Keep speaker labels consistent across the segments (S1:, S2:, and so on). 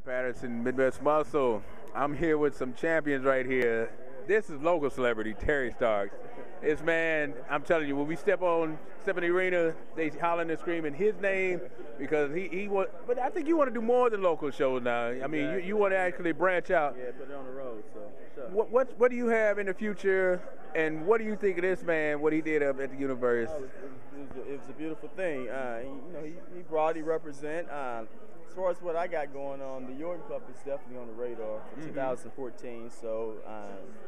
S1: Patterson, Midwest Muscle. I'm here with some champions right here. This is local celebrity, Terry Starks. This man, I'm telling you, when we step in the arena, they hollering and screaming his name because he was. But I think you want to do more than local shows now. I mean, you want to actually branch out.
S2: Yeah, put it on the road. So sure.
S1: What do you have in the future, and what do you think of this man? What he did up at the Universe?
S2: Oh, it was a beautiful thing. He broadly represent. As far as what I got going on, the Yorton Cup is definitely on the radar for 2014. So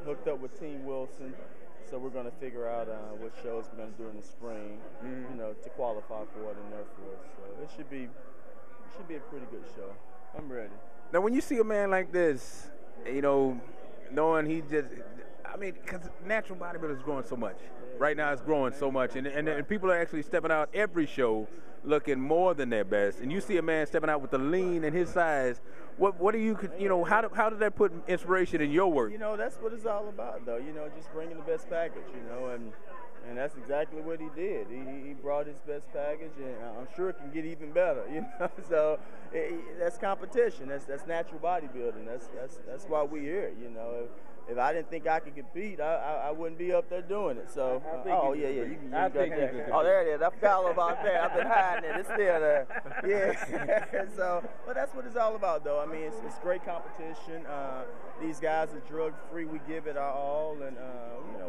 S2: hooked up with Team Wilson. So we're going to figure out what shows we're going to do in the spring, to qualify for it and there for us. So it should be a pretty good show. I'm ready.
S1: Now, when you see a man like this, knowing he just, because natural bodybuilding is growing so much. Right now, it's growing so much, and people are actually stepping out every show looking more than their best. And you see a man stepping out with the lean and his size. What do you, how did that put inspiration in your work?
S2: That's what it's all about, though. Just bringing the best package, and that's exactly what he did. He brought his best package, and I'm sure it can get even better, So that's competition. That's natural bodybuilding. That's why we're here, If I didn't think I could compete, I wouldn't be up there doing it. So, you can. Oh, there it is. I forgot all about that. I've been hiding it. It's still there. Yeah. So, but that's what it's all about, though. It's great competition. These guys are drug free. We give it our all, and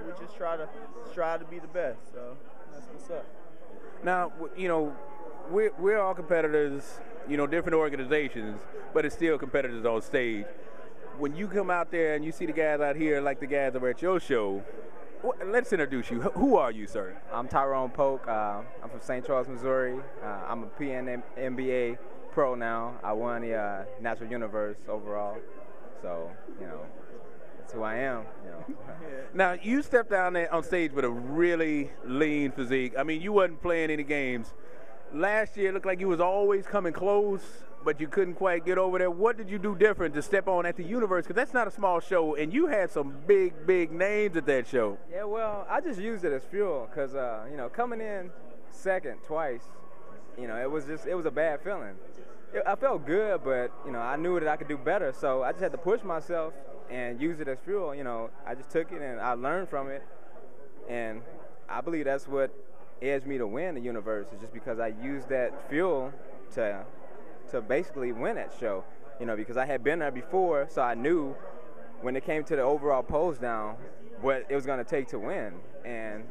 S2: we just try to be the best. So that's what's up.
S1: Now, we're all competitors. Different organizations, but it's still competitors on stage. When you come out there and you see the guys out here like the guys that were at your show, let's introduce you. Who are you, sir?
S3: I'm Tyrone Polk. I'm from St. Charles, Missouri. I'm a PNBA Pro now. I won the Natural Universe overall. So, that's who I am.
S1: Now, you stepped down there on stage with a really lean physique. You wasn't playing any games. Last year, it looked like you was always coming close, but you couldn't quite get over there. What did you do different to step on at the Universe? Because that's not a small show, and you had some big names at that show.
S3: Yeah, well, I just used it as fuel because, coming in second twice, it was a bad feeling. I felt good, but, I knew that I could do better, so I just had to push myself and use it as fuel. I just took it and I learned from it, and I believe that's what edged me to win the Universe, is just because I used that fuel to basically win that show, because I had been there before, so I knew when it came to the overall pose down what it was going to take to win. And,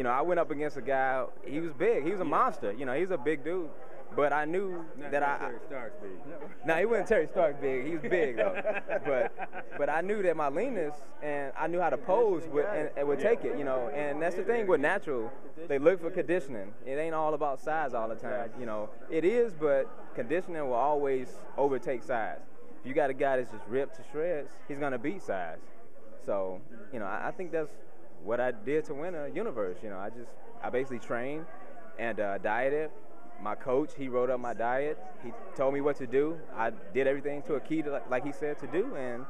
S3: I went up against a guy, he was big, he was a monster, he's a big dude, but I knew
S1: Terry Starks big.
S3: No, he wasn't Terry Starks big, he was big though, but I knew that my leanness and I knew how to pose would take it, and that's the thing with natural, they look for conditioning. It ain't all about size all the time, it is, but conditioning will always overtake size. If you got a guy that's just ripped to shreds, he's going to beat size. So, I think that's what I did to win a Universe. I basically trained and dieted. My coach, he wrote up my diet. He told me what to do. I did everything to a key, like he said to do, and,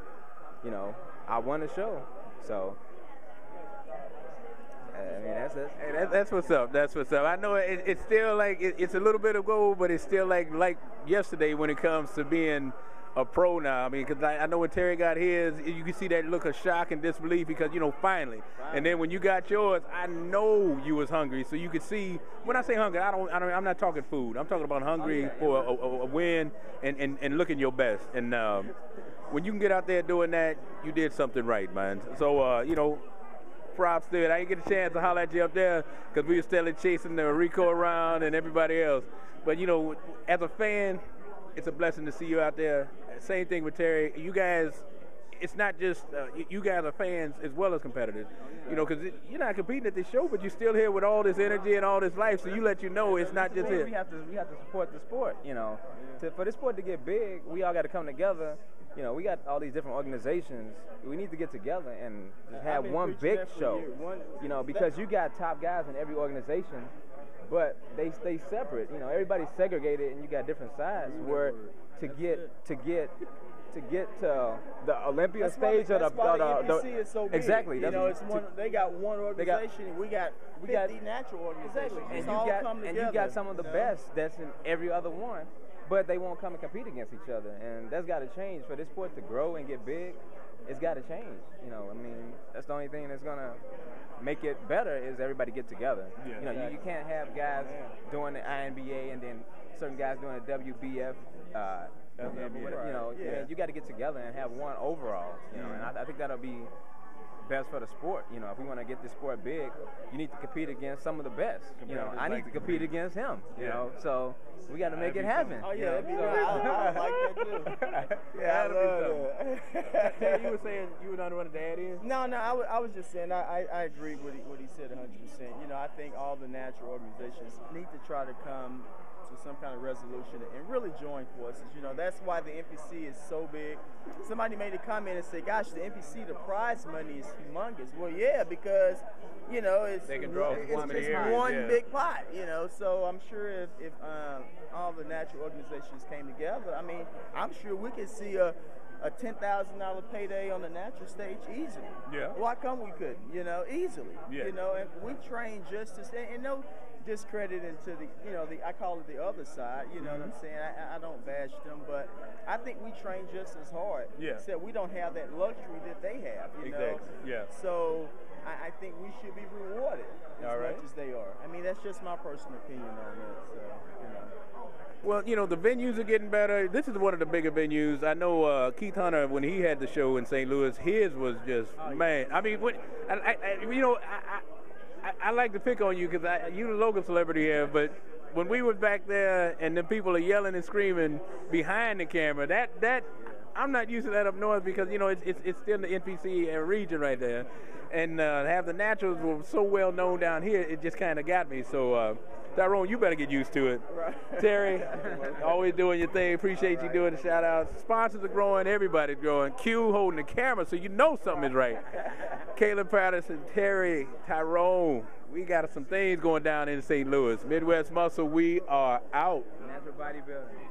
S3: I won the show. So, that's it.
S1: Hey, that's what's up. That's what's up. I know it's still like it's a little bit of gold, but it's still like yesterday when it comes to being a pro now. Because I know when Terry got his, you can see that look of shock and disbelief because finally. And then when you got yours, I know you was hungry. So you could see. When I say hungry, I'm not talking food. I'm talking about hungry for a win and looking your best. And when you can get out there doing that, you did something right, man. So props to it. I didn't get a chance to holler at you up there because we were still chasing the Rico around and everybody else. But, as a fan, it's a blessing to see you out there. Same thing with Terry. You guys, it's not just, you guys are fans as well as competitors. Because you're not competing at this show, but you're still here with all this energy and all this life, so you let it's not just it.
S3: We have to support the sport, For this sport to get big, we all got to come together. We got all these different organizations. We need to get together and have one big show. Because you got top guys in every organization, but they stay separate. Everybody's segregated, and you got different sides. Where to get to the Olympia stage of the exactly.
S2: They got one organization. We got 50 natural organizations.
S3: Exactly. And you got some of the best that's in every other one. but they won't come and compete against each other, and that's got to change for this sport to grow and get big. It's got to change. You know, I mean, that's the only thing that's gonna make it better is everybody get together.
S1: Yeah.
S3: You know, you can't have guys doing the INBA and then certain guys doing the WBF. You know, you got to get together and have one overall. You know, and I think that'll be best for the sport. You know, if we want to get this sport big, you need to compete against some of the best. You know, I need to compete against him. You know, so we got to make it happen.
S2: Oh yeah, I like that too. Yeah, I love that.
S1: You were saying you were not running to add in?
S2: No, I was just saying I agree with what he said 100%. You know, I think all the natural organizations need to try to come to some kind of resolution and really join forces. You know, that's why the NPC is so big. Somebody made a comment and said, gosh, the NPC, the prize money is humongous. Well, yeah, because, you know, it's just one big pot, you know. So I'm sure if all the natural organizations came together, I mean, I'm sure we could see a $10,000 payday on the natural stage easily.
S1: Yeah.
S2: Why come we couldn't? You know, easily.
S1: Yeah.
S2: You know, and we train just to stay, and no discredit into the, you know, I call it the other side. You know what I'm saying? I don't bash them, but I think we train just as hard.
S1: Yeah.
S2: Except we don't have that luxury that they have. You know?
S1: Yeah.
S2: So I think we should be rewarded as much as they are. I mean, that's just my personal opinion on it. So, you know.
S1: Well, you know, the venues are getting better. This is one of the bigger venues. I know Keith Hunter, when he had the show in St. Louis, his was just, man. I mean, I like to pick on you because you're the local celebrity here, but when we were back there and the people are yelling and screaming behind the camera, that I'm not used to that up north because, you know, it's still in the NPC region right there. And have the naturals were so well known down here, it just kind of got me. So, Tyrone, you better get used to it. Right. Terry, always doing your thing. Appreciate you doing the shout-outs. Sponsors are growing. Everybody's growing. Q holding the camera, so you know something is right. Caleb Patterson, Terry, Tyrone. We got some things going down in St. Louis. Midwest Muscle, we are out.
S3: Natural bodybuilding.